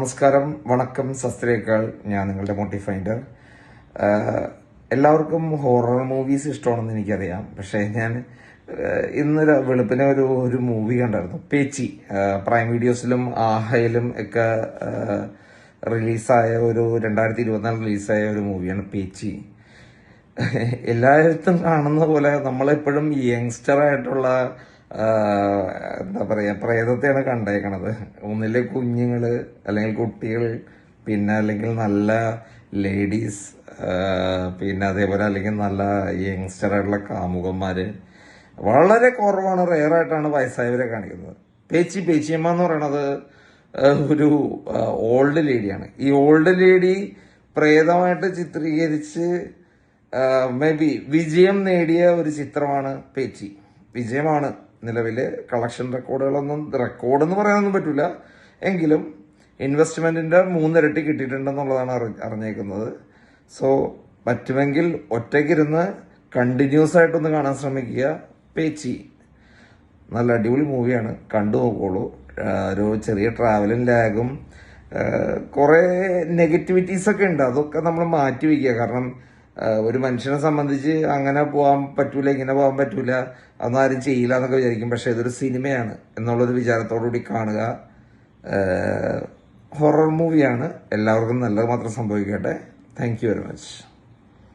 നമസ്കാരം, വണക്കം, സസ്ത്രേക്കാൾ. ഞാൻ നിങ്ങളുടെ മോട്ടിഫൈൻഡർ. എല്ലാവർക്കും ഹൊറർ മൂവീസ് ഇഷ്ടമാണെന്ന് എനിക്കറിയാം. പക്ഷേ ഞാൻ ഇന്ന് വെളുപ്പിനെ ഒരു മൂവി കണ്ടായിരുന്നു, പേച്ചി. പ്രൈം വീഡിയോസിലും ആഹയിലും ഒക്കെ റിലീസായ 2024 റിലീസായ ഒരു മൂവിയാണ് പേച്ചി. എല്ലായിടത്തും കാണുന്ന പോലെ നമ്മളെപ്പോഴും യങ്സ്റ്റർ ആയിട്ടുള്ള എന്താ പറയാ, പ്രേതത്തെയാണ് കണ്ടേക്കണത്. ഒന്നിലെ കുഞ്ഞുങ്ങള്, അല്ലെങ്കിൽ കുട്ടികൾ, പിന്നെ അല്ലെങ്കിൽ നല്ല ലേഡീസ്, പിന്നെ അതേപോലെ അല്ലെങ്കിൽ നല്ല യങ്സ്റ്റർ ആയിട്ടുള്ള കാമുകന്മാര്. വളരെ കുറവാണ്, റെയറായിട്ടാണ് വയസ്സായവരെ കാണിക്കുന്നത്. പേച്ചിയമ്മ എന്ന് പറയണത് ഒരു ഓൾഡ് ലേഡിയാണ്. ഈ ഓൾഡ് ലേഡി പ്രേതമായിട്ട് ചിത്രീകരിച്ച് മേ ബി വിജയം നേടിയ ഒരു ചിത്രമാണ് പേച്ചി. വിജയമാണ് നിലവില്. കളക്ഷൻ റെക്കോർഡ് എന്ന് പറയാനൊന്നും പറ്റൂല, എങ്കിലും ഇൻവെസ്റ്റ്മെന്റിന്റെ 3 ഇരട്ടി കിട്ടിയിട്ടുണ്ടെന്നുള്ളതാണ് അറിഞ്ഞേക്കുന്നത്. സോ പറ്റുമെങ്കിൽ ഒറ്റയ്ക്കിരുന്ന് കണ്ടിന്യൂസ് ആയിട്ടൊന്ന് കാണാൻ ശ്രമിക്കുക. പേച്ചി നല്ല അടിപൊളി മൂവിയാണ്, കണ്ടു നോക്കോളൂ. ഒരു ചെറിയ ട്രാവലും ലാഗും കുറെ നെഗറ്റിവിറ്റീസ് ഒക്കെ ഉണ്ട്. അതൊക്കെ നമ്മൾ മാറ്റി വയ്ക്കുക. കാരണം ഒരു മനുഷ്യനെ സംബന്ധിച്ച് അങ്ങനെ പോകാൻ പറ്റൂല, ഇങ്ങനെ പോകാൻ പറ്റൂല, അതൊന്നും ആരും ചെയ്യില്ല എന്നൊക്കെ വിചാരിക്കും. പക്ഷെ ഇതൊരു സിനിമയാണ് എന്നുള്ളൊരു വിചാരത്തോടുകൂടി കാണുക. ഹൊറർ മൂവിയാണ്. എല്ലാവർക്കും നല്ലത് മാത്രം സംഭവിക്കട്ടെ. Thank you very much.